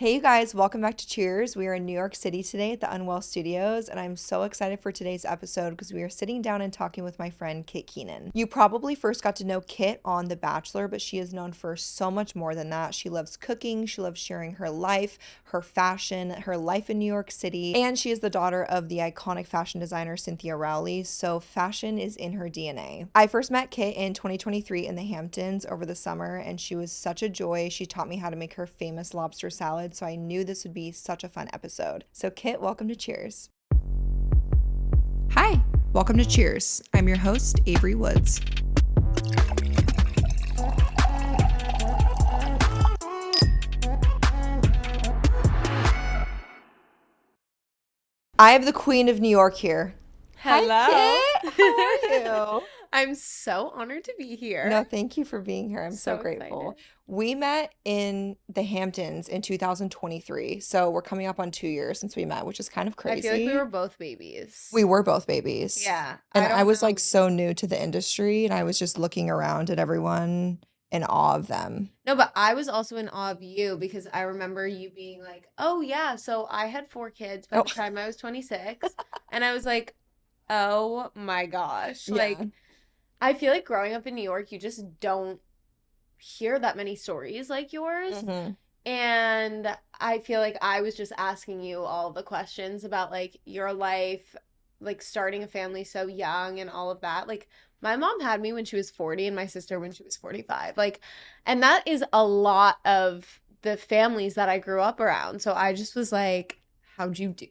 Hey, you guys, welcome back to Cheers. We are in New York City today at the Unwell Studios, and I'm so excited for today's episode because we are sitting down and talking with my friend Kit Keenan. You probably first got to know Kit on The Bachelor, but she is known for so much more than that. She loves cooking, she loves sharing her life, her fashion, her life in New York City, and she is the daughter of the iconic fashion designer Cynthia Rowley, so fashion is in her DNA. I first met Kit in 2023 in the Hamptons over the summer, and she was such a joy. She taught me how to make her famous lobster salad, so I knew this would be such a fun episode. So Kit, welcome to Cheers. Hi, welcome to Cheers. I'm your host, Avery Woods. I have the Queen of New York here. Hello. Hi, Kit. How are you? I'm so honored to be here. No, thank you for being here. I'm so So grateful. excited. We met in the Hamptons in 2023. So we're coming up on 2 years since we met, which is kind of I feel like we were crazy. both babies. We were both babies. Yeah, And I I don't was like know. so new to the industry and I was just looking around at everyone in awe of them. No, but I was also in awe of you because I remember you being like, "Oh yeah, so I had four kids by Oh, the time I was 26." And I was like, "Oh my gosh." yeah. Like I feel like growing up in New York, you just don't hear that many stories like yours. Hmm. And I feel like I was just asking you all the questions about like your life, like starting a family so young and all of that. Like my mom had me when she was 40 and my sister when she was 45. Like, and that is a lot of the families that I grew up around. So I just was like, how did you do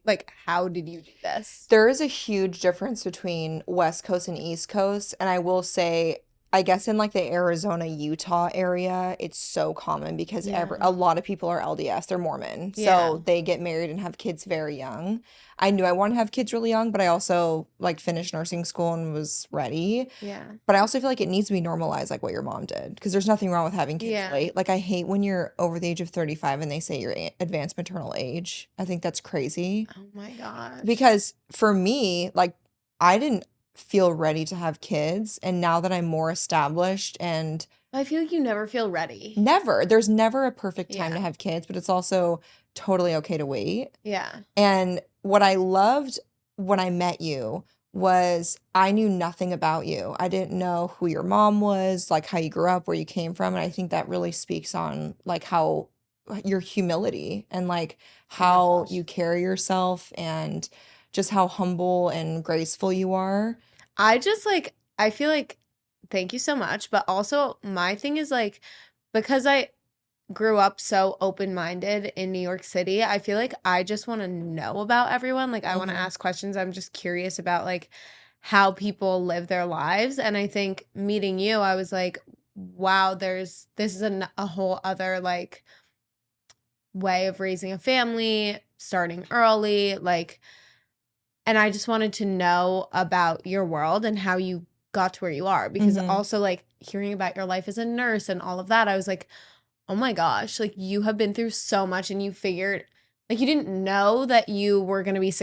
this? There is a huge difference between West Coast and East Coast. And I will say, I guess in like the Arizona, Utah area, it's so common because Yeah. a lot of people are LDS, they're Mormon. Yeah. So they get married and have kids very young. I knew I wanted to have kids really young, but I also like finished nursing school and was ready. Yeah. But I also feel like it needs to be normalized like what your mom did because there's nothing wrong with having kids Yeah. late. Like I hate when you're over the age of 35 and they say you're advanced maternal age. I think that's crazy Oh my gosh. because for me, like I didn't feel ready to have kids, and now that I'm more established and I feel like you never feel ready. there's never a perfect time to Yeah. have kids, but it's also totally okay to wait. Yeah. And what I loved when I met you was I knew nothing about you. I didn't know who your mom was, like how you grew up, where you came from, and I think that really speaks on like how your humility and like Oh my how gosh. you carry yourself and just how humble and graceful you are. I just like, I feel like, thank you so much. But also, my thing is like, because I grew up so open-minded in New York City, I feel like I just want to know about everyone. Like, I want to Hmm. ask questions. I'm just curious about like how people live their lives. And I think meeting you, I was like, wow, this is a whole other like way of raising a family, starting early. Like, and I just wanted to know about your world and how you got to where you are. Because Hmm. also, like, hearing about your life as a nurse and all of that, I was like, oh my gosh, like, you have been through so much and you figured, like, you didn't know that you were going to be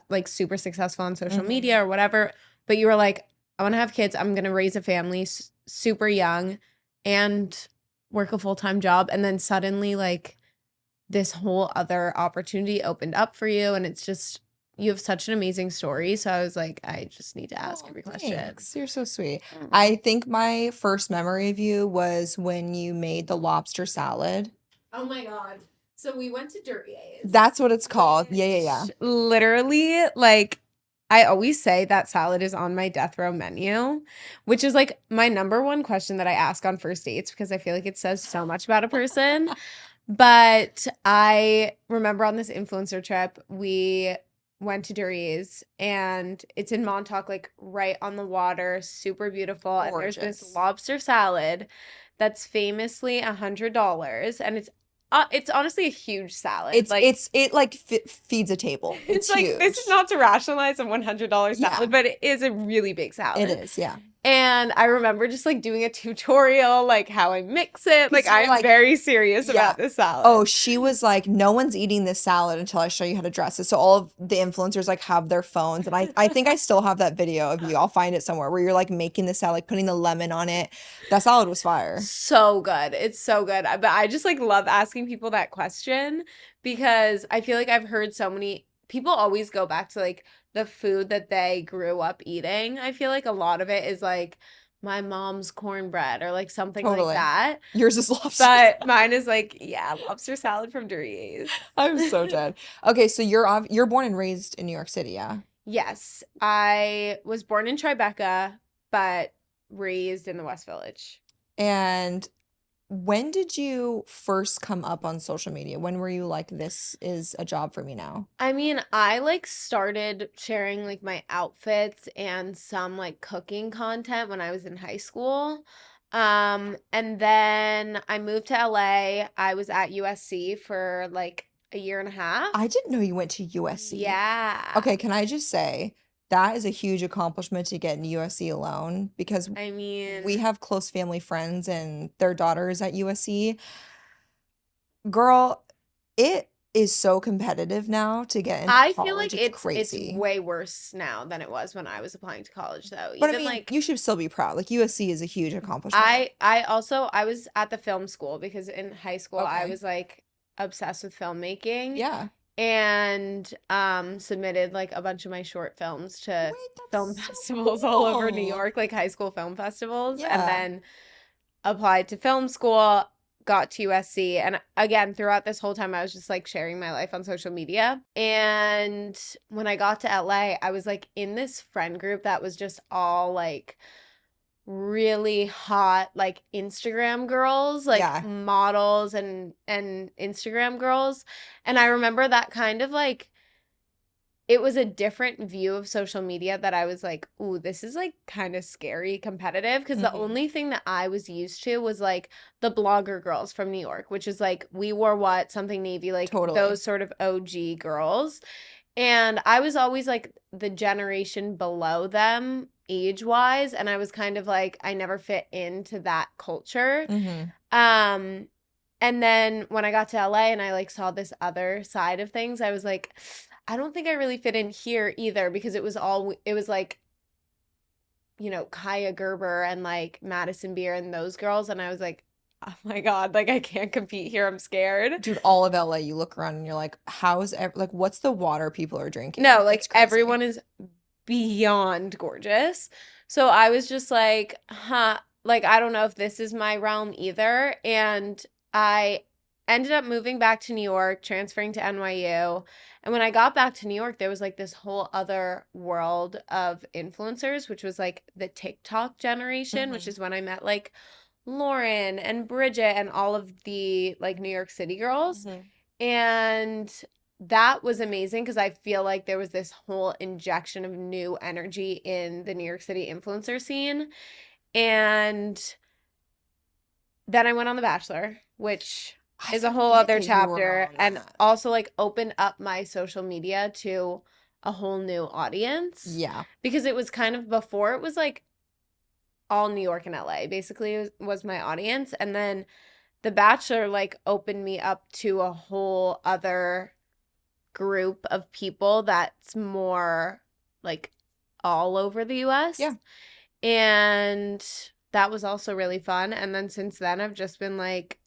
like super successful on social Hmm. media or whatever, but you were like, I want to have kids. I'm going to raise a family super young and work a full-time job. And then suddenly, like, this whole other opportunity opened up for you. And it's just, you have such an amazing story. So I was like, I just need to ask Oh, every question. thanks. You're so sweet. Mm. I think my first memory of you was when you made the lobster salad. Oh my God. So we went to Duryea's, That's what it's called. Yeah, yeah, yeah. which literally, like, I always say that salad is on my death row menu, which is like my number one question that I ask on first dates because I feel like it says so much about a person. But I remember on this influencer trip, we went to Duryea's and it's in Montauk, like right on the water, super beautiful. And there's this Gorgeous. lobster salad that's famously $100, and it's honestly a huge salad. Like It like feeds a table. It's it's like this is huge. not to rationalize a $100 Yeah, salad, but it is a really big it salad. is. Yeah. And I remember just like doing a tutorial, like how I mix it. Like Because you were I'm like, very serious yeah. about this Oh, salad. she was like, no one's eating this salad until I show you how to dress it. So all of the influencers like have their phones, and I think I still have that video of you. I'll find it somewhere where you're like making the salad, like putting the lemon on it. That salad was fire. So good. It's so good. But I just like love asking people that question because I feel like I've heard so many people always go back to like the food that they grew up eating. I feel like a lot of it is like my mom's cornbread or like something like Totally. that. Yours is lobster. But mine is like, yeah, lobster salad from Doritos. I'm so dead. Okay, so you're born and raised in New York City, yeah? Yes, I was born in Tribeca, but raised in the West Village. And when did you first come up on social media? When were you like, this is a job for me now? I mean, I like started sharing like my outfits and some like cooking content when I was in high school. And then I moved to LA. I was at USC for like a year and a half. I didn't know you went to USC. Yeah. Okay, can I just say that is a huge accomplishment to get in USC alone because I we mean, have close family friends and their daughters at USC. Girl, it is so competitive now to get into I feel like college. It's it's crazy. way worse now than it was when I was applying to college though. But I Even mean, like you should still be proud. Like USC is a huge accomplishment. I also I was at the film school because in high school I Okay. was like obsessed with filmmaking Yeah. and submitted like a bunch of my short films to Wait, film that's so festivals all over New cool. York, like high school film festivals, and Yeah. then applied to film school, got to USC, and again throughout this whole time I was just like sharing my life on social media. And when I got to LA, I was like in this friend group that was just all like really hot like Instagram girls, like Yeah. models and Instagram girls. And I remember that kind of like it was a different view of social media that I was like, "Ooh, this is like kind of scary competitive." Because the Hmm. only thing that I was used to was like the blogger girls from New York, which is like We Wore What, Something Navy, like Totally. those sort of OG girls. And I was always like the generation below them age-wise, and I was kind of like I never fit into that culture. Hmm. Um and then when I got to LA and I like saw this other side of things, I was like I don't think I really fit in here either because it was like, you know, Kaya Gerber and like Madison Beer and those girls, and I was like, "Oh my God, like I can't compete here. I'm scared." Dude, all of LA, you look around and you're like, like what's the water people are No, drinking? like It's crazy. everyone is beyond gorgeous. So I was just like, huh, like I don't know if this is my realm either. And I ended up moving back to New York, transferring to NYU. And when I got back to New York, there was like this whole other world of influencers, which was like the TikTok generation, which Hmm. is when I met like Lauren and Bridget and all of the like New York City girls. Hmm. And that was amazing because I feel like there was this whole injection of new energy in the New York City influencer scene. And then I went on The Bachelor, which I is a whole forget other that you were chapter, on and that. also like opened up my social media to a whole new audience Yeah. because it was kind of before it was like all New York and LA basically was my audience. And then The Bachelor like opened me up to a whole other group of people that's more like all over the Yeah. US. And that was also really fun. And then since then, I've just been like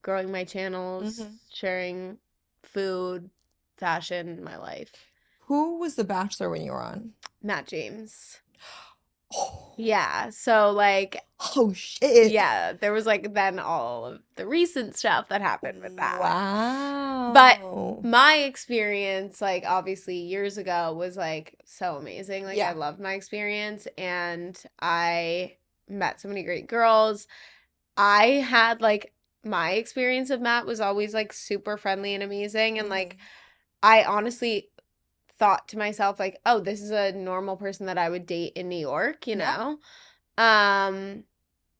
growing my channels, Hmm. sharing food, fashion, my life. Who was the Bachelor when you were on? Matt James. Oh, Yeah. So, like, oh shit. yeah, there was like then all of the recent stuff that happened with that. But Wow. my experience, like obviously years ago, was like so amazing. Like I Yeah. loved my experience and I met so many great girls. I had like my experience of Matt was always like super friendly and amazing. And like Hmm. I honestly thought to myself, like, oh, this is a normal person that I would date in New York, you Yeah. know? Um,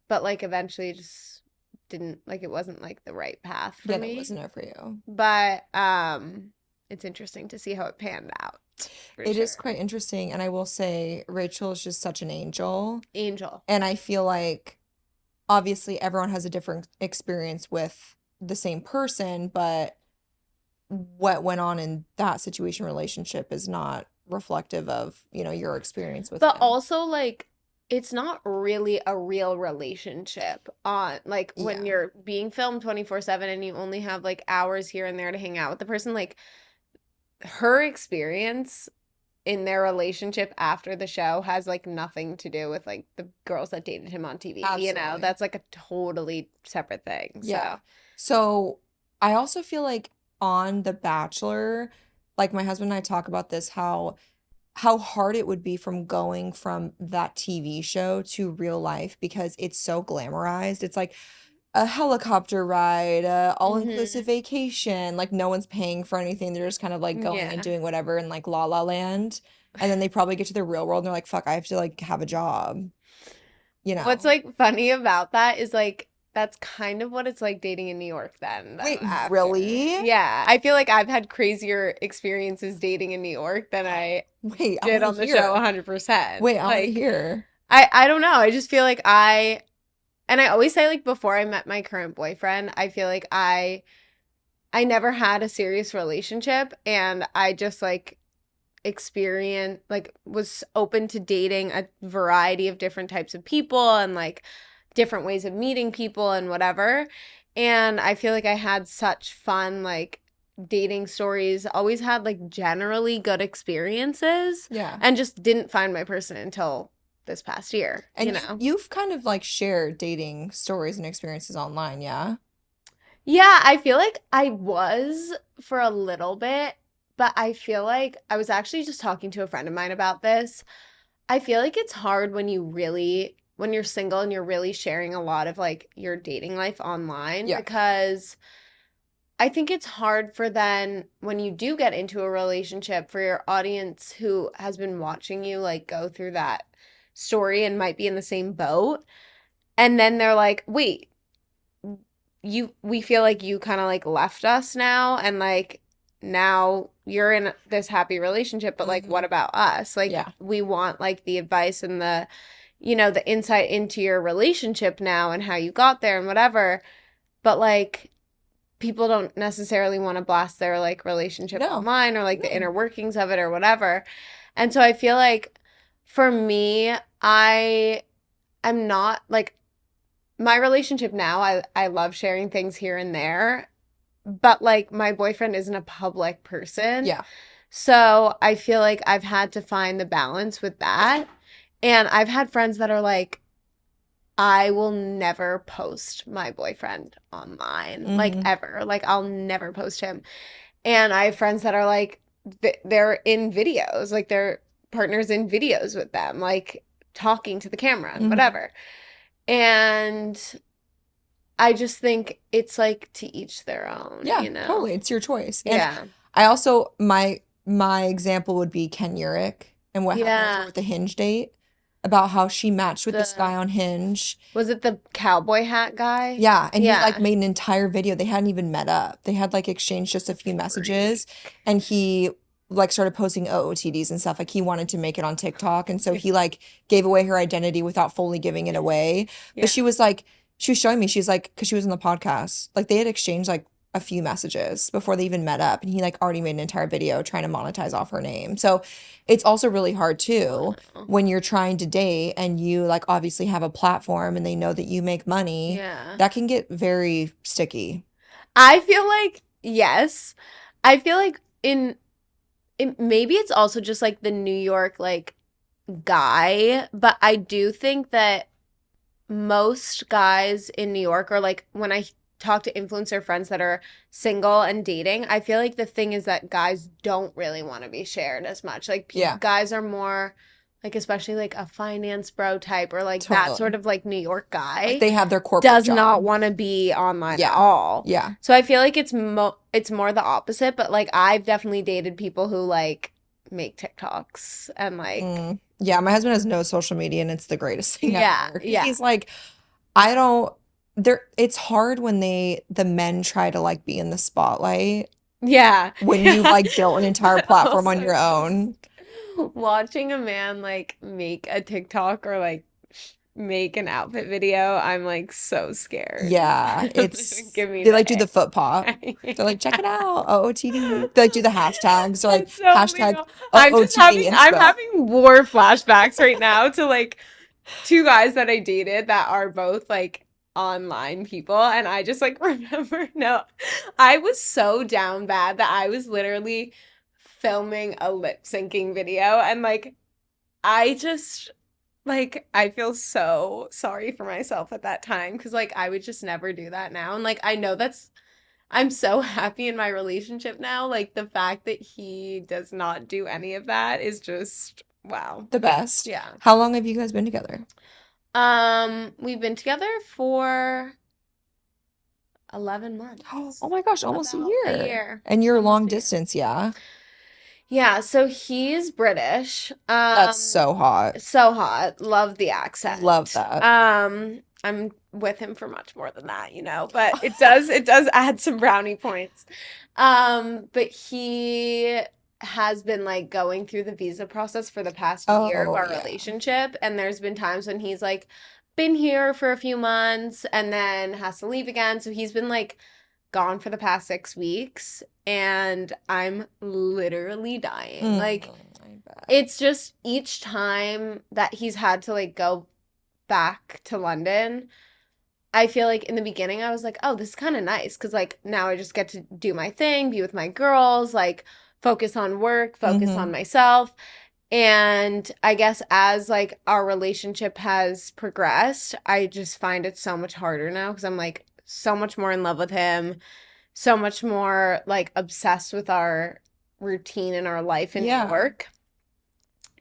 but like eventually just didn't like it wasn't like the right path for Yeah, that me. wasn't it for you. But it's interesting to see how it panned out for It is sure. quite interesting, and I will say Rachel is just such an angel. Angel. And I feel like obviously everyone has a different experience with the same person, but what went on in that situation relationship is not reflective of, your experience with But him. also like it's not really a real relationship on like when Yeah, you're being filmed 24/7 and you only have like hours here and there to hang out with the person. Like her experience in their relationship after the show has like nothing to do with like the girls that dated him on TV. You know, absolutely. that's like a totally separate thing. Yeah. So, So I also feel like on The Bachelor, like my husband and I talk about this, how hard it would be from going from that TV show to real life because it's so glamorized. It's like a helicopter ride, a all-inclusive mhm. vacation. Like no one's paying for anything. They're just kind of like going and Yeah. doing whatever in like La La Land. And then they probably get to the real world and they're like, fuck, I have to like have a job, you What's know? like funny about that is like that's kind of what it's like dating in New York then though Wait, after. really? Yeah, I feel like I've had crazier experiences dating in New York than I Wait, I did want to on the show hear. 100%. Wait, I want to Like hear. I don't know. I just feel like I always say like before I met my current boyfriend, I feel like I never had a serious relationship and I just like experience like was open to dating a variety of different types of people and like different ways of meeting people and whatever. And I feel like I had such fun like dating stories, always had like generally good experiences Yeah. and just didn't find my person until this past year, you And know. you've kind of like shared dating stories and experiences online, yeah? Yeah, I feel like I was for a little bit, but I feel like I was actually just talking to a friend of mine about this. I feel like it's hard when you're single and you're really sharing a lot of like your dating life online Yeah. because I think it's hard for then when you do get into a relationship for your audience who has been watching you like go through that story and might be in the same boat. And then they're like, wait, we feel like you kind of like left us now and like now you're in this happy relationship, but like what Hmm. about us? Like Yeah. we want like the advice and the the insight into your relationship now and how you got there and whatever. But like people don't necessarily want to blast their like relationship No. online or like the No. inner workings of it or whatever. And so I feel like for me, I'm not like my relationship now, I love sharing things here and there, but like my boyfriend isn't a public person. Yeah. So I feel like I've had to find the balance with that. And I've had friends that are like, I will never post my boyfriend online, like Hmm. ever. Like I'll never post him. And I have friends that are like, they're in videos, like they're partners in videos with them, like talking to the camera and Hmm. whatever. And I just think it's like to each their own, Yeah, you know? totally. It's your choice. And Yeah. I also my example would be Ken Urich and what happened with her Yeah. with the Hinge date about how she matched with this guy The on Hinge. Was it the cowboy hat guy? Yeah, and he like Yeah. made an entire video. They hadn't even met up. They had like exchanged just a few messages Freak. and he like started posting OOTDs and stuff. Like he wanted to make it on TikTok and so he like gave away her identity without fully giving it away. But Yeah. she was like she was showing me she's like because she was on the podcast. Like they had exchanged like a few messages before they even met up and he like already made an entire video trying to monetize off her name. So it's also really hard too Wow. when you're trying to date and you like obviously have a platform and they know that you make money, Yeah. that can get very sticky. I feel like, yes. I feel like maybe it's also just like the New York like guy, but I do think that most guys in New York or like when I talk to influencer friends that are single and dating, I feel like the thing is that guys don't really want to be shared as much. Like Yeah, guys are more like especially like a finance bro type or like that sort totally. of like New York Like guy they have their corporate does not job. want to be online at Yeah. all. Yeah. So I feel like it's more the opposite, but like I've definitely dated people who like make TikToks and like Yeah, my husband has no social media and it's the greatest thing yeah, ever. Because yeah. he's like, I don't it's hard when the men try to like be in the spotlight Yeah. when you've Yeah. like built an entire platform on Also, your own. watching a man like make a TikTok or like make an outfit video, I'm like so scared. Yeah, Give me they the like do the foot pop. They're like, check it out, OOTD. They like do the hashtags. They're like That's so hashtag real. OOTD I'm inspo. having war flashbacks right now to like two guys that I dated that are both like online people, and I just like remember, no, I was so down bad that I was literally filming a lip syncing video, and like I just like I feel so sorry for myself at that time because like I would just never do that now. And like I know that's I'm so happy in my relationship now. Like the fact that he does not do any of that is just wow. The best. Yeah. How long have you guys been together? We've been together for 11 months. Oh my gosh, almost a About a year. year. And you're Almost long a year. distance, yeah? Yeah, so he's British. That's so hot. So hot. Love the accent. Love that. I'm with him for much more than that, you know, but it does add some brownie points. But he has been like going through the visa process for the past year of Oh, our yeah. relationship, and there's been times when he's like been here for a few months and then has to leave again. So he's been like gone for the past 6 weeks, and I'm literally dying. Like I bet. it's just each time that he's had to like go back to London, I feel like in the beginning I was like, oh, this is kind of nice because like now I just get to do my thing, be with my girls, like focus on work, focus on myself. And I guess as like our relationship has progressed, I just find it so much harder now because I'm like so much more in love with him, so much more like obsessed with our routine and our life in New Yeah. York.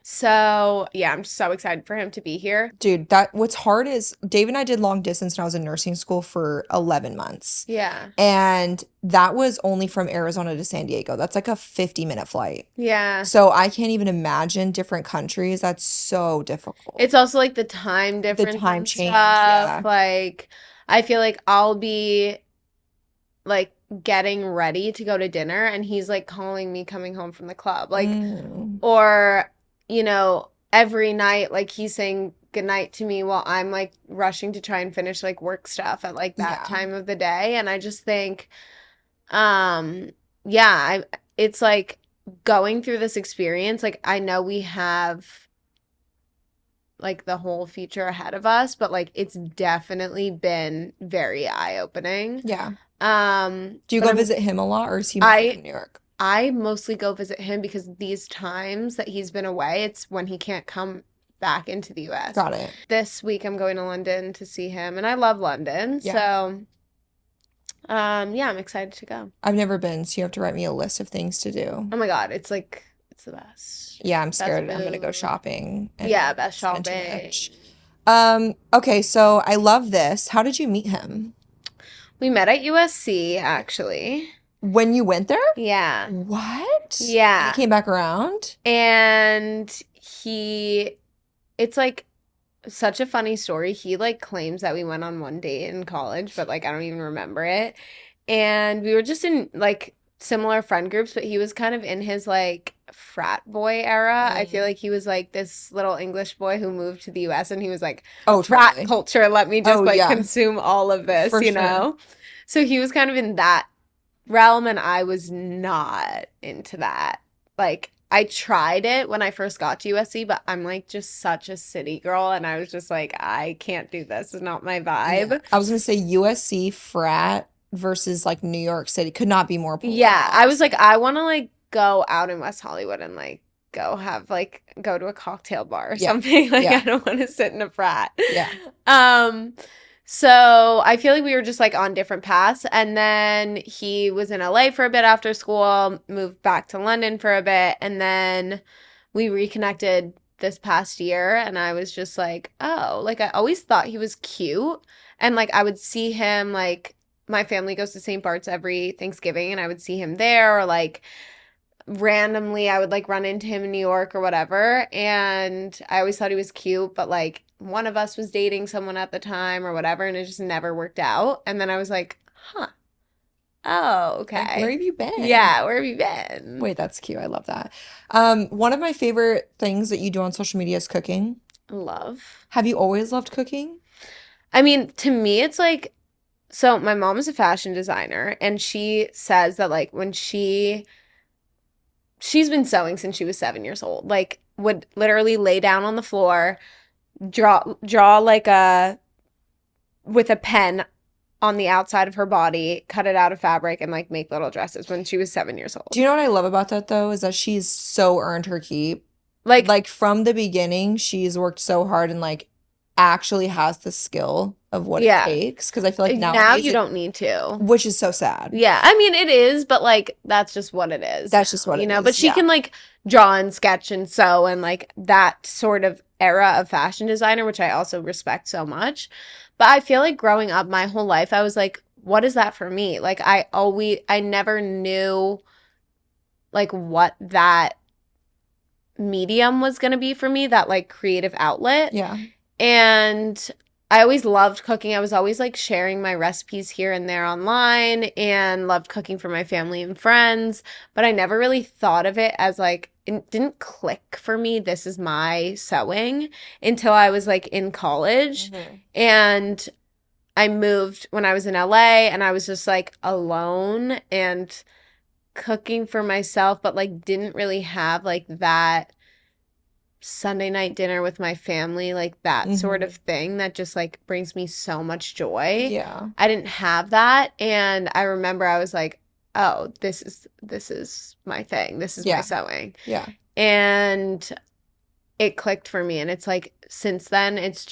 So, yeah, I'm so excited for him to be here. Dude, what's hard is Dave and I did long distance when I was in nursing school for 11 months. Yeah. And that was only from Arizona to San Diego. That's like a 50-minute flight. Yeah. So I can't even imagine different countries. That's so difficult. It's also like the time difference time and change, stuff. yeah. Like, I feel like I'll be like getting ready to go to dinner and he's like calling me coming home from the club. Like, or, you know, every night, like he's saying goodnight to me while I'm like rushing to try and finish like work stuff at like that Yeah. time of the day. And I just think, yeah, it's like going through this experience, like I know we have like the whole future ahead of us, but like it's definitely been very eye-opening. Yeah. Do you but go I'm- visit him a lot or is he mostly I- in New York? I mostly go visit him because these times that he's been away, it's when he can't come back into the US. Got it. This week I'm going to London to see him, and I love London. Yeah. So, yeah, I'm excited to go. I've never been, so you have to write me a list of things to do. Oh my God, it's like it's the best. Yeah, I'm scared I'm gonna go food. shopping and Yeah, best spend too shopping. much. Okay, so I love this. How did you meet him? We met at USC, actually. When you went there? Yeah. What? Yeah. And he came back around? And it's like such a funny story. He like claims that we went on one date in college, but like I don't even remember it. And we were just in like similar friend groups, but he was kind of in his like frat boy era. I feel like he was like this little English boy who moved to the US and he was like, Oh, frat totally. culture, let me just Oh, like yeah. consume all of this, For you sure. know? So he was kind of in that realm and I was not into that. Like I tried it when I first got to USC, but I'm like just such a city girl and I was just like, I can't do this. It's not my vibe. Yeah. I was gonna say USC frat versus like New York City could not be more polar Yeah, I was opposite. like, I want to like go out in West Hollywood and like go to a cocktail bar or Yeah. something. Like Yeah. I don't want to sit in a frat. Yeah. So I feel like we were just like on different paths. And then he was in LA for a bit after school, moved back to London for a bit, and then we reconnected this past year and I was just like, oh, like I always thought he was cute. And like I would see him like my family goes to St. Bart's every Thanksgiving and I would see him there or like randomly I would like run into him in New York or whatever. And I always thought he was cute, but like one of us was dating someone at the time or whatever, and it just never worked out. And then I was like, huh. Oh, Like, okay. where have you been? Yeah, where have you been? Wait, that's cute. I love that. One of my favorite things that you do on social media is cooking. Love. Have you always loved cooking? I mean, to me, it's like, so my mom is a fashion designer, and she says that like when she's been sewing since she was 7 years old, like would literally lay down on the floor, draw like a with a pen on the outside of her body, cut it out of fabric, and like make little dresses when she was 7 years Do old. you know what I love about that though? Is that she's so earned her keep. Like, Like from the beginning, she's worked so hard and like actually has the skill of what it yeah. takes. Because I feel like Now nowadays you don't need to. which is so sad. Yeah, I mean it is, but like that's just what it is That's just now, what you it know. But is. she Yeah. can like draw and sketch and sew and like that sort of era of fashion designer, which I also respect so much. But I feel like growing up my whole life, I was like, what is that for me? Like I never knew like what that medium was going to be for me, that like creative outlet. Yeah. And I always loved cooking. I was always like sharing my recipes here and there online and loved cooking for my family and friends. But I never really thought of it as like, it didn't click for me. This is my sewing until I was like in college. And I moved when I was in LA and I was just like alone and cooking for myself, but like didn't really have like that Sunday night dinner with my family, like that sort of thing that just like brings me so much joy. Yeah. I didn't have that, and I remember I was like, "Oh, this is my thing. This is my Yeah. sewing." Yeah. And it clicked for me, and it's like since then it's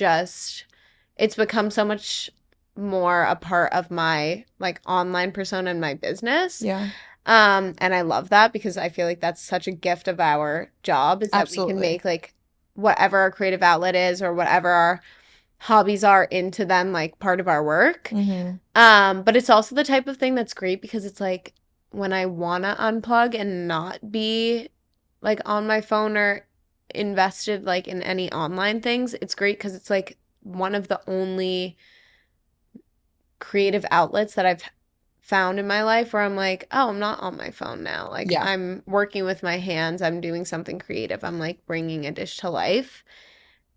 become so much more a part of my like online persona and my business. Yeah. And I love that because I feel like that's such a gift of our job is that we can Absolutely. make like whatever our creative outlet is or whatever our hobbies are into them like part of our work. But it's also the type of thing that's great because it's like when I want to unplug and not be like on my phone or invested like in any online things, it's great because it's like one of the only creative outlets that I've found in my life where I'm like, oh, I'm not on my phone now. Like Yeah. I'm working with my hands. I'm doing something creative. I'm like bringing a dish to life.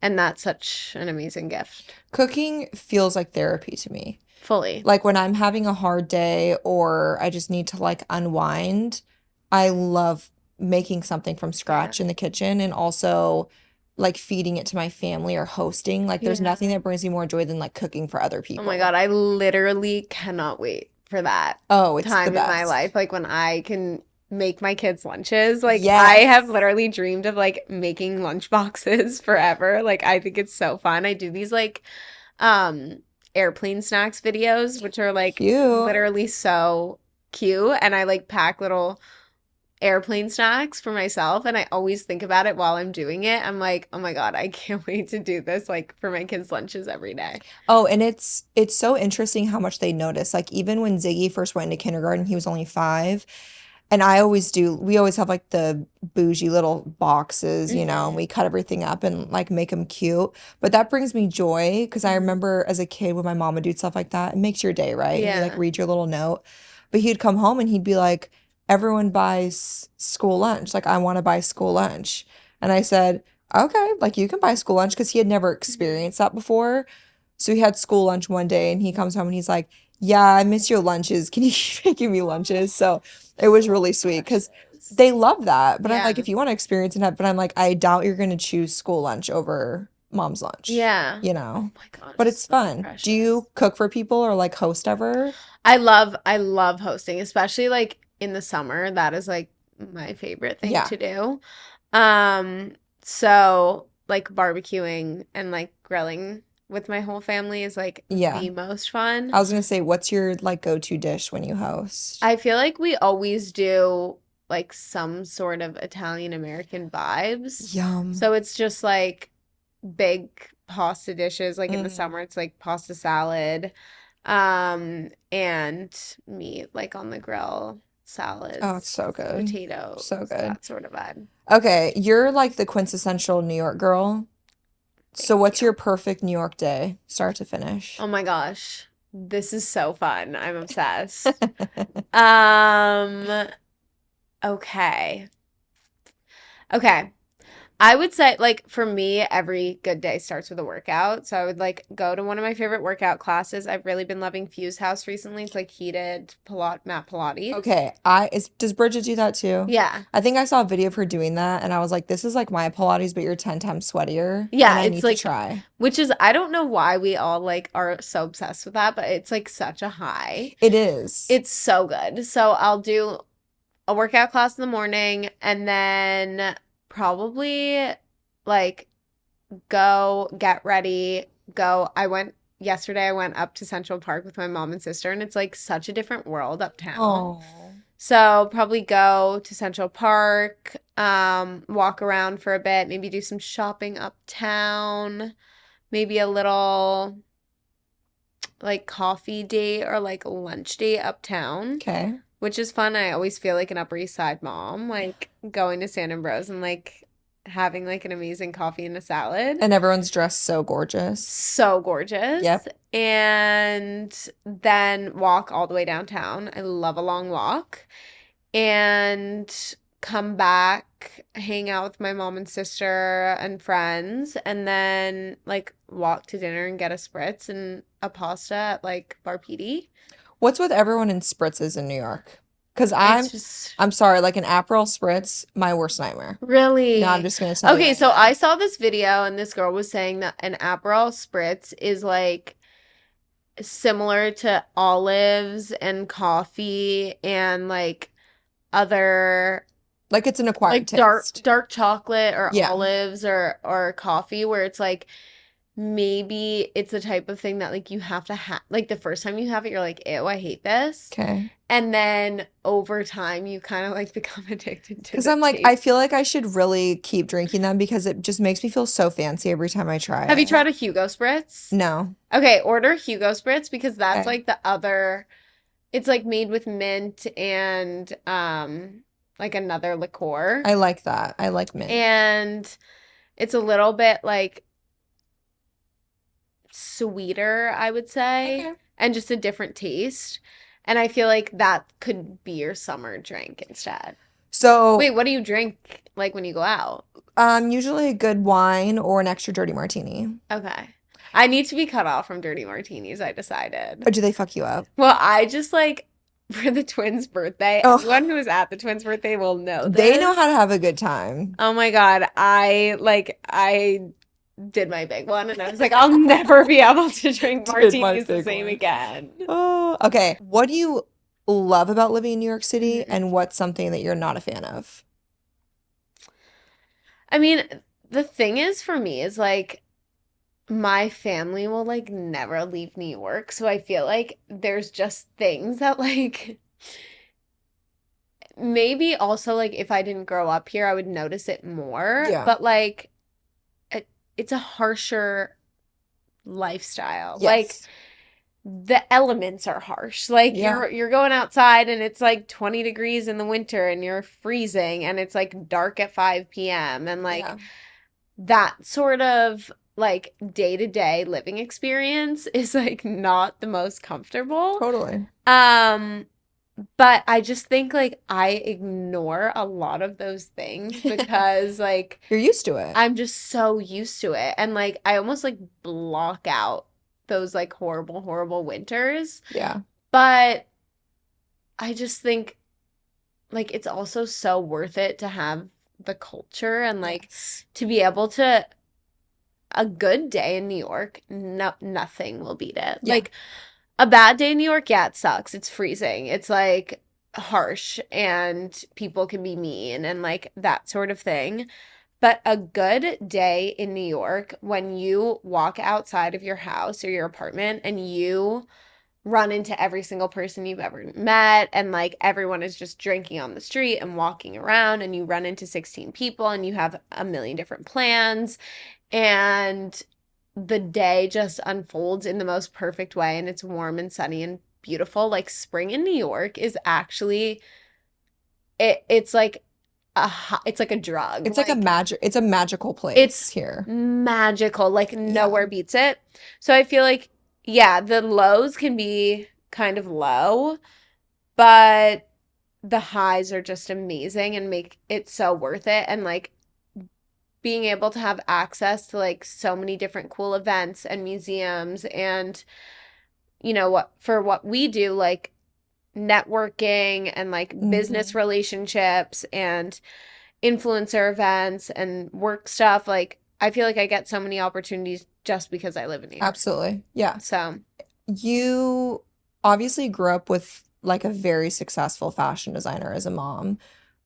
And that's such an amazing gift. Cooking feels like therapy to me. Fully. Like when I'm having a hard day or I just need to like unwind, I love making something from scratch in the kitchen and also like feeding it to my family or hosting. Like there's Yeah. nothing that brings me more joy than like cooking for other Oh people. my God, I literally cannot wait for that Oh, it's the time in my best. life. Like when I can make my kids lunches. Like I Yes. have literally dreamed of like making lunch boxes forever. Like I think it's so fun. I do these like airplane snacks videos, which are like Cute. literally so cute. And I like pack little airplane snacks for myself. And I always think about it while I'm doing it. I'm like, oh my God, I can't wait to do this like for my kids' lunches every day. Oh, and it's so interesting how much they notice. Like even when Ziggy first went into kindergarten, he was only 5. And we always have like the bougie little boxes, you know, and we cut everything up and like make them cute. But that brings me joy because I remember as a kid when my mom would do stuff like that, it makes your day, right? And you like Yeah. read your little note. But he'd come home and he'd be like, everyone buys school lunch. Like, I want to buy school lunch. And I said, okay, like you can buy school lunch because he had never experienced that before. So he had school lunch one day and he comes home and he's like, yeah, I miss your lunches. Can you keep making me lunches? So it was really sweet because they love that. But I'm like, Yeah. if you want to experience it, but I'm like, I doubt you're going to choose school lunch over mom's lunch, Yeah. you know? Oh my God, But it's it's so fun. Do precious. you cook for people or like host ever? I love hosting, especially like in the summer. That is like my favorite thing Yeah. to do. So like barbecuing and like grilling with my whole family is like Yeah. the most fun. I was going to say, what's your like go-to dish when you host? I feel like we always do like some sort of Italian American vibes. Yum. So it's just like big pasta dishes. Like in the Mhm. summer, it's like pasta salad, and meat like on the grill, salads, Oh, it's so good. potatoes, So good. that sort of vibe. Okay, you're like the quintessential New York girl. So Thank what's you. your perfect New York day, start to finish? Oh my gosh, this is so fun. I'm obsessed. Um, okay. Okay. I would say, like, for me, every good day starts with a workout. So I would like go to one of my favorite workout classes. I've really been loving Fuse House recently. It's like heated mat Pilates. Okay, does Bridget do that too? Yeah. I think I saw a video of her doing that, and I was like, this is like my Pilates, but you're 10 times sweatier, and Yeah, I it's need to like, try. which is, I don't know why we all like are so obsessed with that, but it's like such a high. It is. It's so good. So I'll do a workout class in the morning and then probably like go get ready, go. Yesterday, I went up to Central Park with my mom and sister, and it's like such a different world uptown. Oh, So probably go to Central Park, walk around for a bit, maybe do some shopping uptown, maybe a little like coffee date or like lunch date uptown, okay. which is fun. I always feel like an Upper East Side mom, like going to San Ambrose and like having like an amazing coffee and a salad. And everyone's dressed so gorgeous. So gorgeous. Yep. And then walk all the way downtown. I love a long walk. And come back, hang out with my mom and sister and friends, and then like walk to dinner and get a spritz and a pasta at like Bar Pidi. What's with everyone in spritzes in New York? Because It's just I'm sorry, like an Aperol spritz, my worst nightmare. No, I'm really. just gonna tell you Okay, right so now. I saw this video and this girl was saying that an Aperol spritz is like similar to olives and coffee and like other Like it's an acquired like dark taste. dark chocolate or Yeah. olives or coffee where it's like maybe it's the type of thing that like you have to have like the first time you have it you're like ew I hate this Okay. and then over time you kind of like become addicted to Because the I'm like, I taste. feel like I should really keep drinking them because it just makes me feel so fancy every time I try Have you it. tried a Hugo Spritz? No. Okay, order Hugo Spritz because that's Okay. like the other it's like made with mint and like another liqueur I like that. I like mint. and it's a little bit like sweeter, I would say, Okay. and just a different taste. And I feel like that could be your summer drink instead. So, Wait, what do you drink like when you go out? usually a good wine or an extra dirty martini. Okay. I need to be cut off from dirty martinis, I decided. Or do they fuck you up? Well, I just like for the twins' birthday, Oh, everyone who was at the twins' birthday will know they know this. how to have a good time. Oh my God, I did my big one and I was like, I'll never be able to drink Did my martinis the big same one. again. Oh, okay. What do you love about living in New York City, Mhm. and what's something that you're not a fan of? I mean, the thing is for me is like my family will like never leave New York. So I feel like there's just things that like maybe also like if I didn't grow up here, I would notice it more. Yeah. But like it's a harsher lifestyle. Like Yes. the elements are harsh. Like Yeah. you're going outside and it's like 20 degrees in the winter and you're freezing and it's like dark at 5 p.m. and like Yeah. that sort of like day-to-day living experience is like not the most comfortable. Totally. But I just think like I ignore a lot of those things because like You're used to it. I'm just so used to it and like I almost like block out those like horrible, horrible winters. Yeah. But I just think like it's also so worth it to have the culture and like Yes. to be able to a good day in New York, nothing will beat it. Yeah. Like a bad day in New York, yeah, it sucks. It's freezing. It's like harsh and people can be mean and like that sort of thing. But a good day in New York, when you walk outside of your house or your apartment and you run into every single person you've ever met and like everyone is just drinking on the street and walking around and you run into 16 people and you have a million different plans and the day just unfolds in the most perfect way and it's warm and sunny and beautiful. Like spring in New York is actually it's like it's like a drug. It's like a magical place It's here. magical. Like Yeah. nowhere beats it. So I feel like yeah, the lows can be kind of low, but the highs are just amazing and make it so worth it. And like being able to have access to like so many different cool events and museums and what we do, like networking and like business Hmm. relationships and influencer events and work stuff, like I feel like I get so many opportunities just because I live in New York City. Absolutely. Yeah. So, You obviously grew up with like a very successful fashion designer as a mom.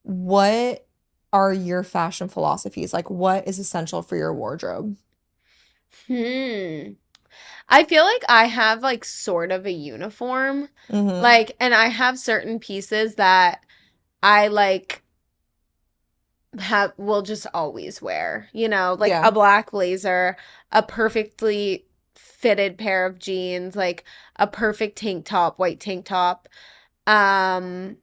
What are your fashion philosophies? Like, what is essential for your wardrobe? hmm. I feel like I have like sort of a uniform. Hmm. Like, and I have certain pieces that I like have will just always wear, like Yeah. a black blazer, a perfectly fitted pair of jeans, like a perfect tank top, white tank top. Um,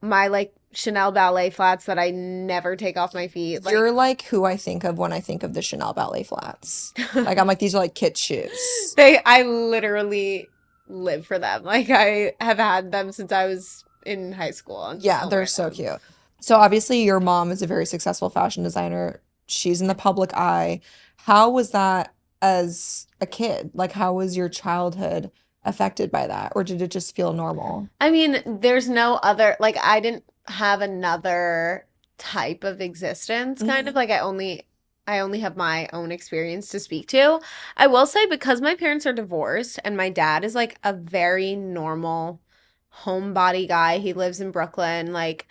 my like Chanel ballet flats that I never take off my feet. You're Like like who I think of when I think of the Chanel ballet flats. Like, I'm like, these are like kid shoes. I literally live for them. Like I have had them since I was in high school and Yeah, still they're wear so them. cute. So obviously your mom is a very successful fashion designer. She's in the public eye. How was that as a kid? Like how was your childhood affected by that? Or did it just feel normal? I mean, there's no other, like, I didn't have another type of existence, kind of Hmm. like I only have my own experience to speak to. I will say because my parents are divorced and my dad is like a very normal homebody guy. He lives in Brooklyn, like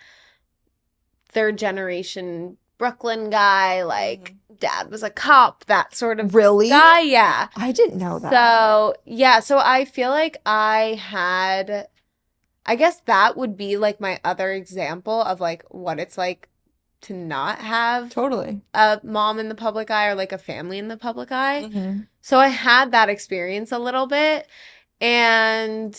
third generation Brooklyn guy, like Hmm. dad was a cop, that sort of Really? guy, yeah. I didn't know that. So, yeah, so I feel like I guess that would be like my other example of like what it's like to not have Totally. a mom in the public eye or like a family in the public eye. Hmm. So I had that experience a little bit and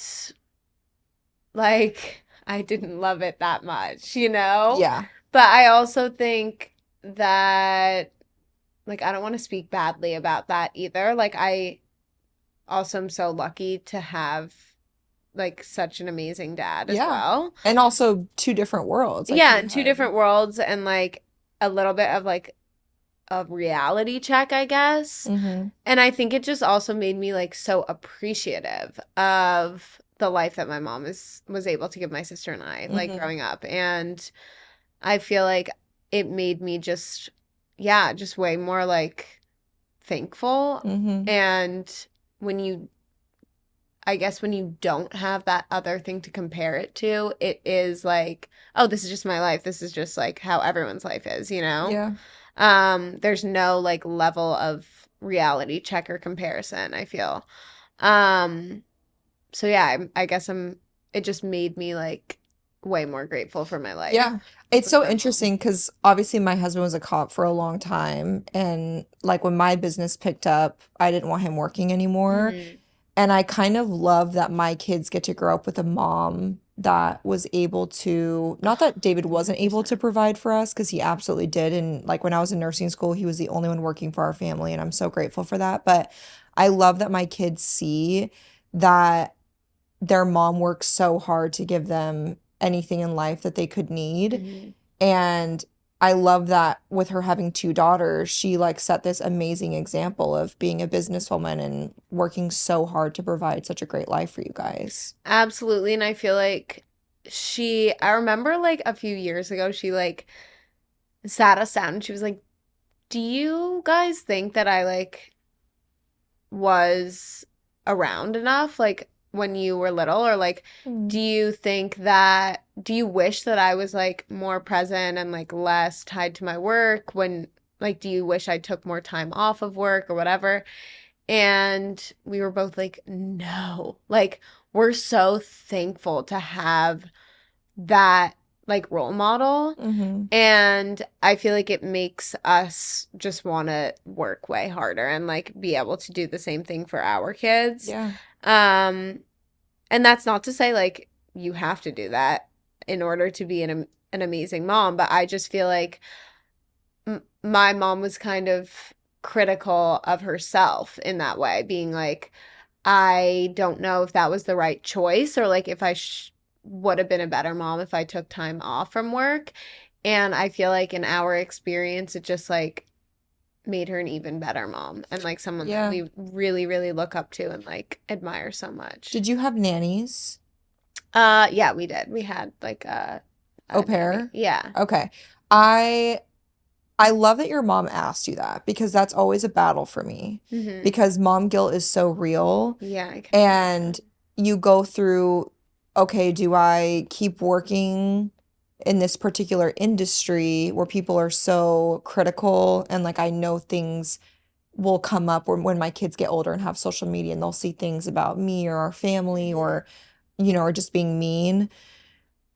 like I didn't love it that much. Yeah. But I also think that like I don't want to speak badly about that either. Like I also am so lucky to have like such an amazing dad as Yeah. well. And also two different worlds. Like Yeah, you in two had. different worlds and like a little bit of like a reality check, I guess. Hmm. And I think it just also made me like so appreciative of the life that my mom was able to give my sister and I like Hmm. growing up. And I feel like it made me just yeah, just way more like thankful. Hmm. And when you I guess when you don't have that other thing to compare it to, it is like, oh, this is just my life. This is just like how everyone's life is. Yeah. There's no like level of reality check or comparison, I feel. Um, so yeah, I guess it just made me like way more grateful for my life Yeah. It's with so my mom. interesting because obviously my husband was a cop for a long time. And like when my business picked up, I didn't want him working anymore. Hmm. And I kind of love that my kids get to grow up with a mom that was able to, not that David wasn't able to 100%. provide for us, because he absolutely did. And like when I was in nursing school, he was the only one working for our family. And I'm so grateful for that. But I love that my kids see that their mom works so hard to give them anything in life that they could need. Hmm. And I love that with her having two daughters, she like set this amazing example of being a businesswoman and working so hard to provide such a great life for you guys. Absolutely. And I feel like I remember like a few years ago, she like sat us down and she was like, do you guys think that I like was around enough like when you were little or like Mm. do you wish that I was like more present and like less tied to my work when like do you wish I took more time off of work or whatever? And we were both like, no. Like we're so thankful to have that like role model. Hmm. And I feel like it makes us just want to work way harder and like be able to do the same thing for our kids. Yeah. Um, and that's not to say like you have to do that in order to be an amazing mom, but I just feel like my mom was kind of critical of herself in that way, being like, I don't know if that was the right choice or like if I would have been a better mom if I took time off from work. And I feel like in our experience, it just like made her an even better mom and like someone that Yeah. we really, really look up to and like admire so much. Did you have nannies? Yeah, we did. We had like Au a nanny. pair? Yeah. Okay. I I love that your mom asked you that because that's always a battle for me Hmm. because mom guilt is so real Yeah, I can and imagine. you go through, okay, do I keep working in this particular industry where people are so critical and like I know things will come up when my kids get older and have social media and they'll see things about me or our family Hmm. or or just being mean.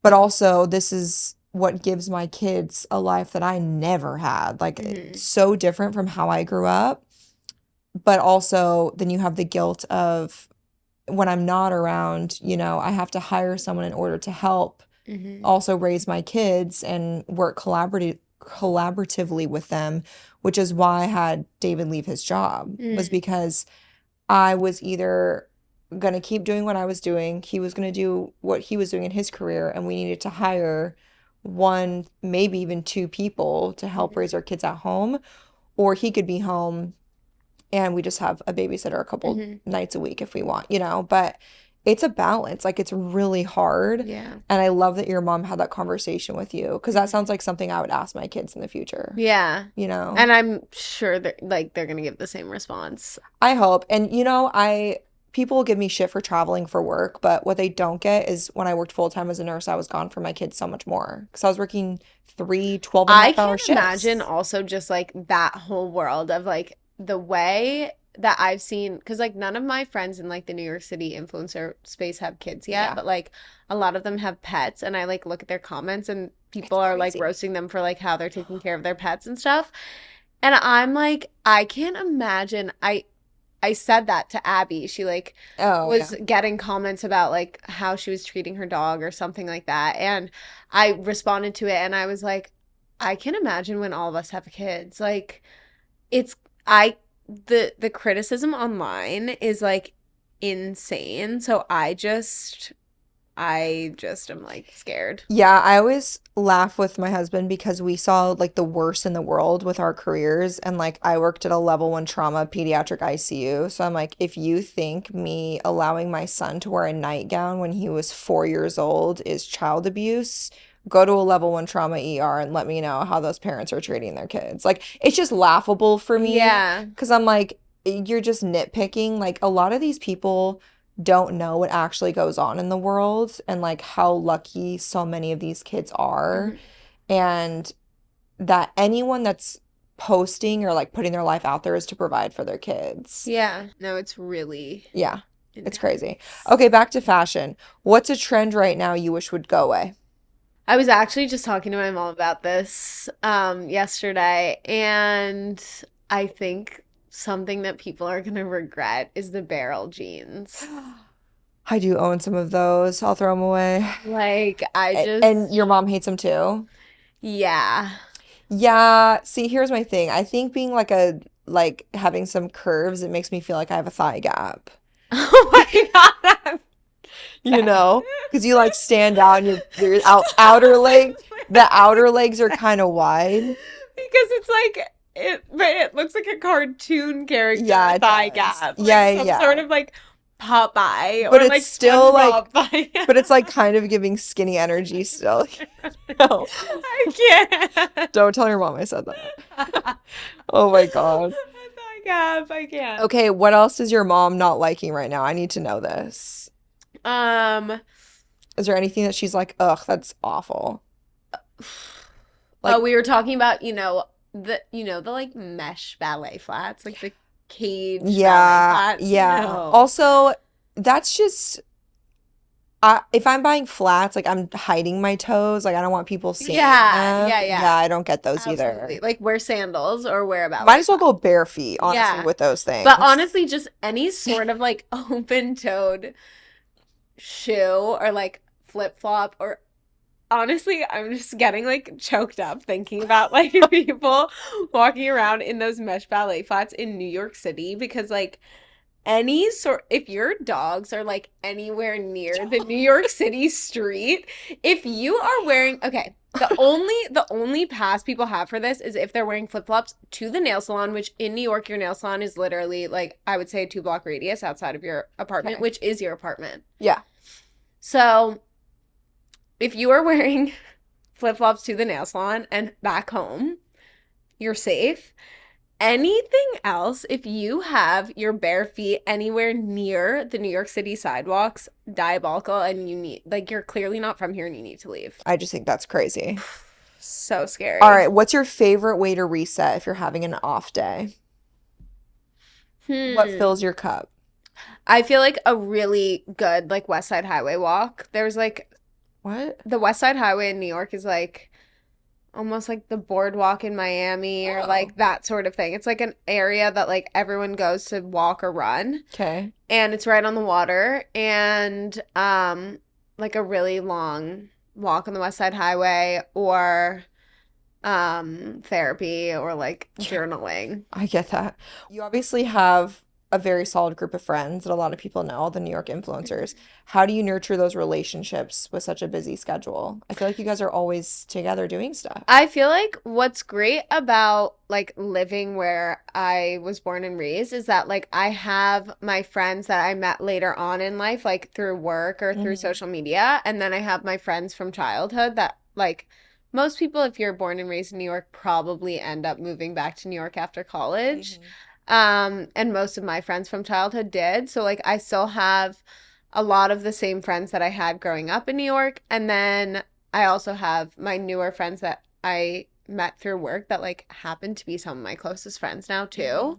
But also, this is what gives my kids a life that I never had. Like, it's Hmm. so different from how I grew up. But also, then you have the guilt of when I'm not around, I have to hire someone in order to help Hmm. also raise my kids and work collaboratively with them, which is why I had David leave his job, was Mm. because I was either going to keep doing what I was doing, he was going to do what he was doing in his career, and we needed to hire one, maybe even two people to help raise Hmm. our kids at home, or he could be home and we just have a babysitter a couple Hmm. nights a week if we want. But it's a balance. Like it's really hard. Yeah. And I love that your mom had that conversation with you because that sounds Hmm. like something I would ask my kids in the future, Yeah. you know? And I'm sure that like they're gonna give the same response. I hope. And I people give me shit for traveling for work, but what they don't get is when I worked full time as a nurse, I was gone from my kids so much more because I was working 3 I 12-and-a-half-hour can't imagine shifts. also just like that whole world of like the way that I've seen, because like none of my friends in like the New York City influencer space have kids yet, Yeah, but like a lot of them have pets, and I like look at their comments and it's people are like crazy. roasting them for like how they're taking care of their pets and stuff. And I'm like, I can't imagine. I said that to Abby. She like Oh, yeah. was getting comments about like how she was treating her dog or something like that. And I responded to it and I was like, I can imagine when all of us have kids. Like it's I the criticism online is like insane. So I just am like scared. Yeah, I always laugh with my husband because we saw like the worst in the world with our careers. And like I worked at a level one trauma pediatric ICU. So I'm like, if you think me allowing my son to wear a nightgown when he was 4 years old is child abuse, go to a level one trauma ER and let me know how those parents are treating their kids. Like it's just laughable for me Yeah. because I'm like, you're just nitpicking. Like a lot of these people don't know what actually goes on in the world and like how lucky so many of these kids are Hmm. and that anyone that's posting or like putting their life out there is to provide for their kids. Yeah. No, it's really Yeah, it's crazy. intense. Okay, back to fashion. What's a trend right now you wish would go away? I was actually just talking to my mom about this yesterday, and I think something that people are gonna regret is the barrel jeans. I do own some of those. I'll throw them away. Like, I And just, your mom hates them too? yeah. Yeah, see, here's my thing. I think being like having some curves, it makes me feel like I have a thigh gap. Oh my God, I'm You dead. know, because you like stand out and your the outer legs are kind of wide. Because it's like but it looks like a cartoon character Yeah, it thigh does. gap, like Yeah, some sort yeah. of like Popeye But or it's like still like, SpongeBob thigh but it's like gap. kind of giving skinny energy still. No, I can't. don't tell your mom I said that. Oh my God. Thigh gap, I can't. Okay, what else is your mom not liking right now? I need to know this. Um, Is there anything that she's like, ugh, that's awful? oh, Like, we were talking about, the like mesh ballet flats, like the cage ballet yeah, flats. yeah. No. Also, that's just if I'm buying flats, like I'm hiding my toes, like I don't want people seeing Yeah, them. yeah, Yeah, yeah. I don't get those Absolutely. either. Like wear sandals or wear a Might ballet as well flat. go bare feet, honestly, Yeah. with those But things. honestly, just any sort of like open-toed shoe or like flip-flop or honestly, I'm just getting like choked up thinking about like people walking around in those mesh ballet flats in New York City because like if your dogs are like anywhere near the New York City street, if you are wearing, okay, the only pass people have for this is if they're wearing flip-flops to the nail salon, which in New York, your nail salon is literally like, I would say a 2-block radius outside of your apartment, Okay. which is your apartment. Yeah. So if you are wearing flip-flops to the nail salon and back home, you're safe. Anything else, if you have your bare feet anywhere near the New York City sidewalks, diabolical, and you're clearly not from here and you need to leave. I just think that's crazy. So scary. All right, what's your favorite way to reset if you're having an off day? What fills your cup? I feel like a really good like West Side Highway walk. There's like What? the West Side Highway in New York is like almost like the boardwalk in Miami or like that sort of thing. It's like an area that like everyone goes to walk or run. Okay. And it's right on the water and like a really long walk on the West Side Highway or therapy or like journaling. I get that. You obviously have a very solid group of friends that a lot of people know, the New York influencers. How do you nurture those relationships with such a busy schedule? I feel like you guys are always together doing stuff. I feel like what's great about like living where I was born and raised is that like I have my friends that I met later on in life, like through work or through social media. And then I have my friends from childhood that like most people, if you're born and raised in New York, probably end up moving back to New York after college. And most of my friends from childhood did. So like I still have a lot of the same friends that I had growing up in New York. And then I also have my newer friends that I met through work that like happen to be some of my closest friends now too.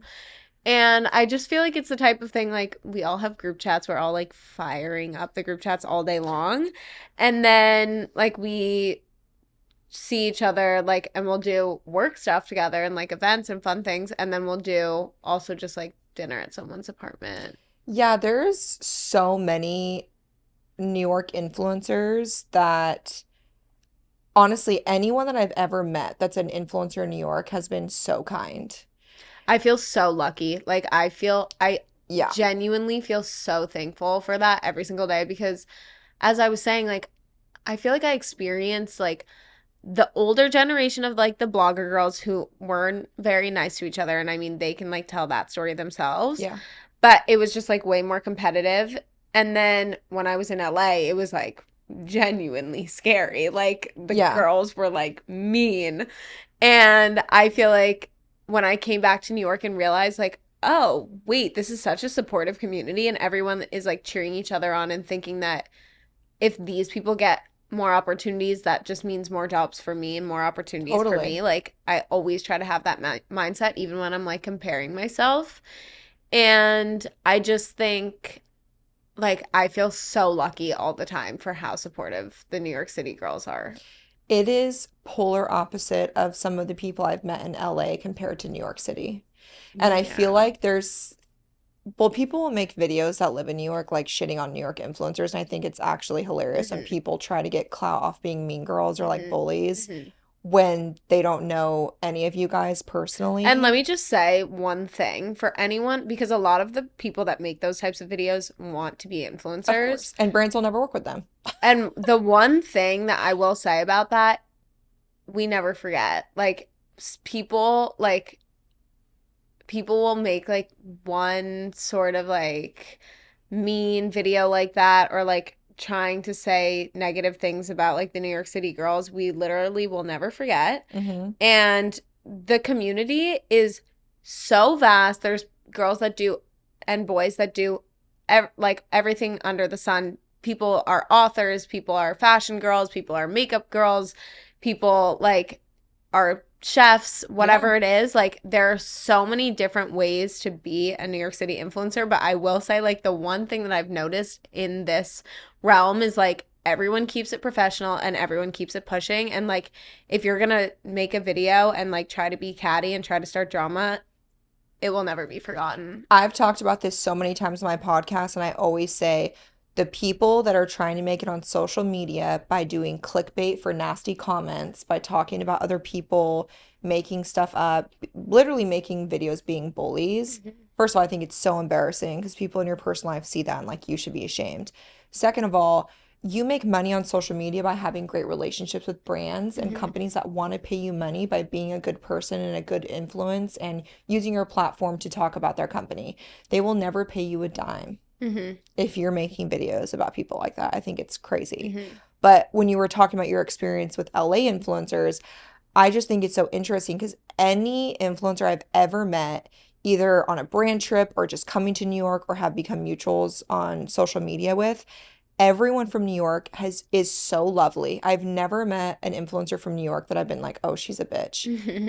And I just feel like it's the type of thing like we all have group chats. We're all like firing up the group chats all day long. And then like we see each other like and we'll do work stuff together and like events and fun things and then we'll do also just like dinner at someone's apartment. Yeah, there's so many New York influencers that honestly, anyone that I've ever met that's an influencer in New York has been so kind. I feel so lucky. Like I Yeah, genuinely feel so thankful for that every single day because as I was saying like I feel like I experienced like the older generation of like the blogger girls who weren't very nice to each other and I mean they can like tell that story themselves. yeah, But it was just like way more competitive. And then when I was in LA, it was like genuinely scary. Like the yeah. girls were like mean. And I feel like when I came back to New York and realized like, oh, wait, this is such a supportive community and everyone is like cheering each other on and thinking that if these people get more opportunities, that just means more jobs for me and more opportunities for Totally. me. Like I always try to have that mindset even when I'm like comparing myself. And I just think like I feel so lucky all the time for how supportive the New York City girls are. It is polar opposite of some of the people I've met in LA compared to New York City. And I feel Yeah. like well, people will make videos that live in New York, like shitting on New York influencers. And I think it's actually hilarious when hmm people try to get clout off being mean girls or like hmm bullies hmm when they don't know any of you guys And let personally. me just say one thing for anyone, because a lot of the people that make those types of videos want to be Of influencers. course. And brands will never work with them. And the one thing that I will say about that, we never forget. Like people will make like one sort of like mean video like that or like trying to say negative things about like the New York City girls. We literally will never forget. Hmm. And the community is so vast. There's girls that do and boys that do like everything under the sun. People are authors, people are fashion girls, people are makeup girls, people like are chefs, Yeah. whatever it is. Like there are so many different ways to be a New York City influencer, but I will say like the one thing that I've noticed in this realm is like everyone keeps it professional and everyone keeps it pushing and like if you're gonna make a video and like try to be catty and try to start drama, it will never be forgotten. I've talked about this so many times on my podcast, and I always say the people that are trying to make it on social media by doing clickbait for nasty comments, by talking about other people, making stuff up, literally making videos being bullies, First of all, I think it's so embarrassing because people in your personal life see that and like you should be ashamed. Second of all, you make money on social media by having great relationships with brands and Hmm. companies that want to pay you money by being a good person and a good influence and using your platform to talk about their company. They will never pay you a dime Hmm. if you're making videos about people like that. I think it's crazy. Hmm. But when you were talking about your experience with LA influencers, I just think it's so interesting because any influencer I've ever met, either on a brand trip or just coming to New York or have become mutuals on social media with, everyone from New York has is so lovely. I've never met an influencer from New York that I've been like, "Oh, she's a bitch."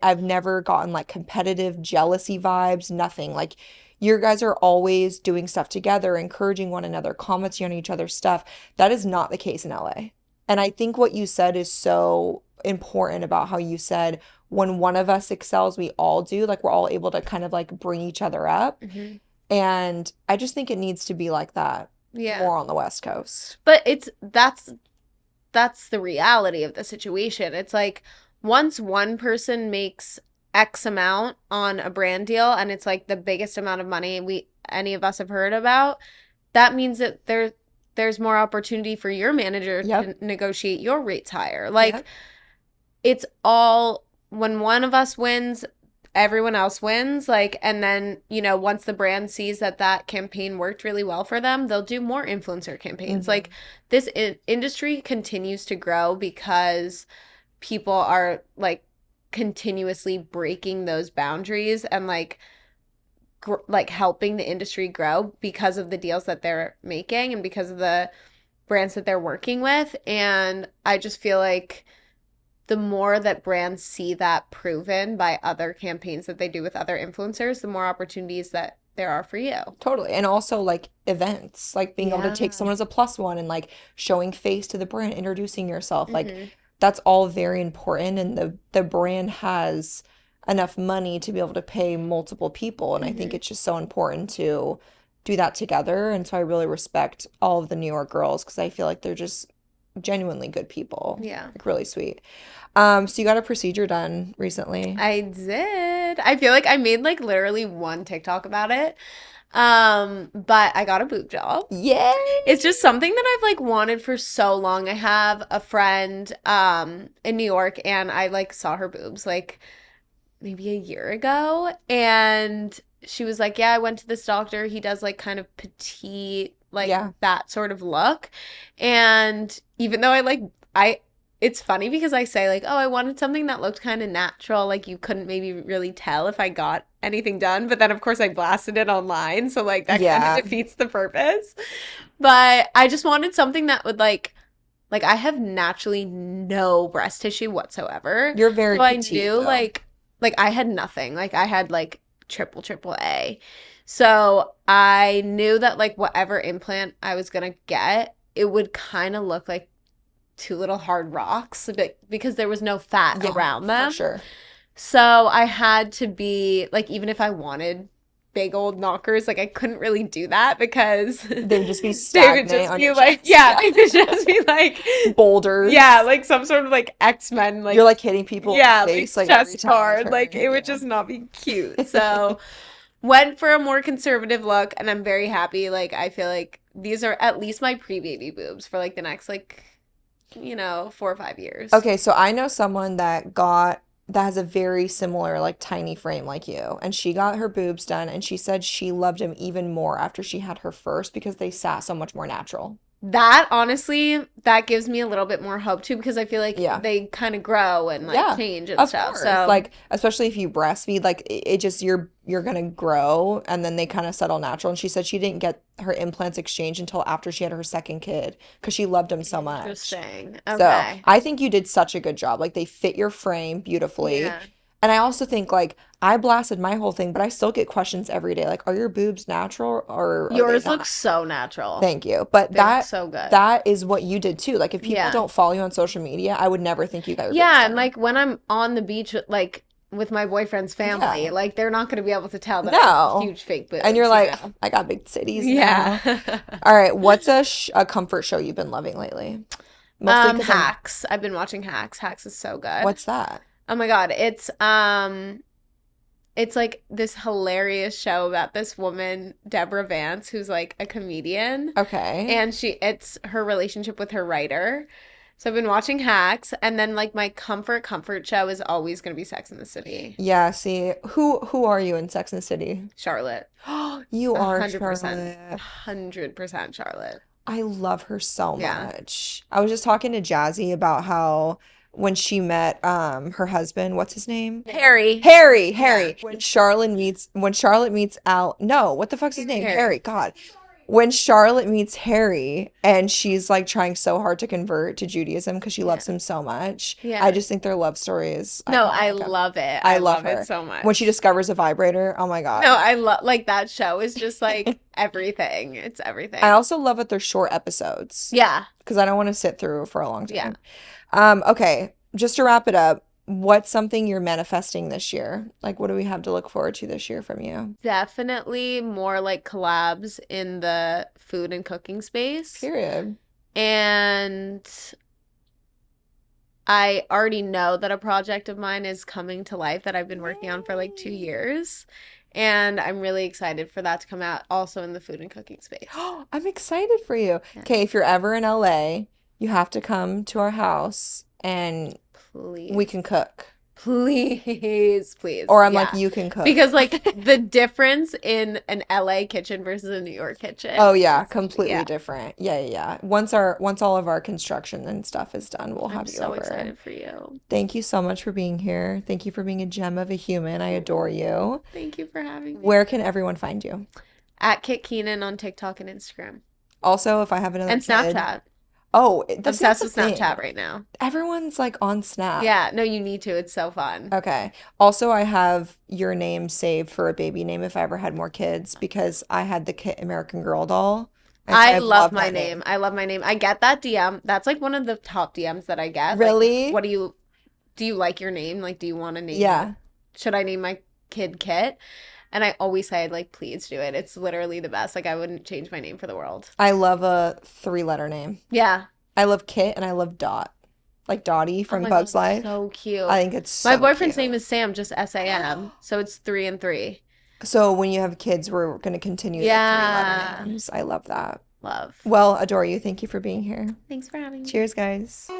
I've never gotten like competitive jealousy vibes, nothing. Like you guys are always doing stuff together, encouraging one another, commenting on each other's stuff. That is not the case in LA. And I think what you said is so important about how you said when one of us excels, we all do. Like we're all able to kind of like bring each other up. Hmm. And I just think it needs to be like that Yeah. more on the West Coast. But that's the reality of the situation. It's like once one person makes X amount on a brand deal and it's like the biggest amount of money we any of us have heard about, that means that there's more opportunity for your manager to Yep. negotiate your rates higher. Like Yep. it's all when one of us wins, everyone else wins. Like, and then, once the brand sees that that campaign worked really well for them, they'll do more influencer campaigns. Like, Hmm. this industry continues to grow because people are like continuously breaking those boundaries and like helping the industry grow because of the deals that they're making and because of the brands that they're working with. And I just feel like the more that brands see that proven by other campaigns that they do with other influencers, the more opportunities that there are for you. Totally. And also like events, like being able to take Yeah. someone as a plus one and like showing face to the brand, introducing yourself. Like Hmm. that's all very important and the brand has enough money to be able to pay multiple people. And I think Hmm. it's just so important to do that together. And so I really respect all of the New York girls because I feel like they're just genuinely good people. Yeah. Like really sweet. So you got a procedure done recently. I did. I feel like I made like literally one TikTok about it. But I got a boob job. Yay! It's just something that I've like wanted for so long. I have a friend in New York and I like saw her boobs like maybe a year ago and she was like, "Yeah, I went to this doctor. He does like kind of petite like Yeah. that sort of look." And even though I it's funny because I say like, "Oh, I wanted something that looked kind of natural, like you couldn't maybe really tell if I got anything done." But then of course I blasted it online, so like that kind of Yeah. defeats the purpose. But I just wanted something that would like I have naturally no breast tissue whatsoever. You're very So I petite knew though. like I had nothing. Like I had like triple A. So I knew that like whatever implant I was gonna get, it would kind of look like two little hard rocks but because there was no fat Yeah, around for them. sure. So I had to be like even if I wanted big old knockers, like I couldn't really do that because They would just be they would stagnant just on be your like, chest. yeah, Yeah. they would just be like, yeah, Boulders. like some sort of like X-Men, You're like, like hitting people in the yeah, like face like every chest time you card. Like turn. it would Yeah. just not be cute. So went for a more conservative look and I'm very happy. Like I feel like these are at least my pre-baby boobs for like the next like, 4 or 5 years. Okay, so I know someone that has a very similar like tiny frame like you, and she got her boobs done, and she said she loved them even more after she had her first because they sat so much more natural. That honestly, that gives me a little bit more hope too because I feel like Yeah. they kind of grow and like Yeah, change and of stuff. course. So, Like, especially if you breastfeed, like it just you're gonna grow and then they kind of settle natural. And she said she didn't get her implants exchanged until after she had her second kid because she loved them so much. interesting. So Okay. I think you did such a good job. Like they fit your frame beautifully. Yeah. And I also think like I blasted my whole thing, but I still get questions every day. Like, are your boobs natural or are they Yours looks not? so natural. Thank you. But They look so good. that is what you did too. Like if people Yeah. don't follow you on social media, I would never think you got your boobs Yeah, and done. like when I'm on the beach like with my boyfriend's family, Yeah. like they're not going to be able to tell that I have No. huge fake And you're boobs, you like, know. I got big titties now. Yeah. All right, what's a comfort show you've been loving lately? Mostly because I'm, Hacks. I've been watching Hacks. Hacks is so good. what's that? Oh my God, it's like this hilarious show about this woman, Deborah Vance, who's like a comedian. Okay. And it's her relationship with her writer. So I've been watching Hacks, and then like my comfort show is always gonna be Sex and the City. Yeah, see, who are you in Sex and the City? Charlotte. You are 100%. Charlotte. 100% Charlotte. I love her so Yeah. much. I was just talking to Jazzy about how when she met her husband, what's his name? Harry. Harry. Yeah. When Charlotte meets Al, no, what the fuck's his name? Harry. Harry. God. When Charlotte meets Harry and she's like trying so hard to convert to Judaism because she loves him so much. Yeah. I just think their love story is No, I iconic. love it. I love her. it so much. When she discovers a vibrator, oh my God. No, I love like that show is just like everything. It's everything. I also love that they're short episodes. Yeah. Because I don't want to sit through for a long Yeah. time. Okay, just to wrap it up, what's something you're manifesting this year? Like, what do we have to look forward to this year from you? Definitely more like collabs in the food and cooking space. Period. And I already know that a project of mine is coming to life that I've been working on for like 2 years. And I'm really excited for that to come out also in the food and cooking space. I'm excited for you. Yeah. Okay, if you're ever in LA, you have to come to our house and Please. we can cook. Please. Or I'm Yeah. like, you can cook. Because like the difference in an LA kitchen versus a New York kitchen. Oh yeah, is- completely yeah. different. Yeah. Once all of our construction and stuff is done, we'll I'm have you so over. excited for you. Thank you so much for being here. Thank you for being a gem of a human. I adore you. Thank you for having me. Where can everyone find you? At Kit Keenan on TikTok and Instagram. Also, if I have another And kid. Snapchat. Oh, that's Obsessed the with thing. Snapchat right now. Everyone's like on Snap. Yeah, no, you need to. It's so fun. Okay. Also, I have your name saved for a baby name if I ever had more kids because I had the Kit American Girl doll. And so I I've love loved my that name. I love my name. I get that DM. That's like one of the top DMs that I get. Like, Really? what do you like your name? Like, do you want to name Yeah. Should I name my kid Kit? And I always say, like, please do it. It's literally the best. Like, I wouldn't change my name for the world. I love a 3-letter name. Yeah. I love Kit and I love Dot. Like Dottie Oh from my Bug's God, Life. so cute. I think it's My so boyfriend's cute. name is Sam, just SAM. So it's 3 and 3. So when you have kids, we're going to continue the 3-letter names. I love that. Love. Well, adore you. Thank you for being here. Thanks for having me. Cheers, guys.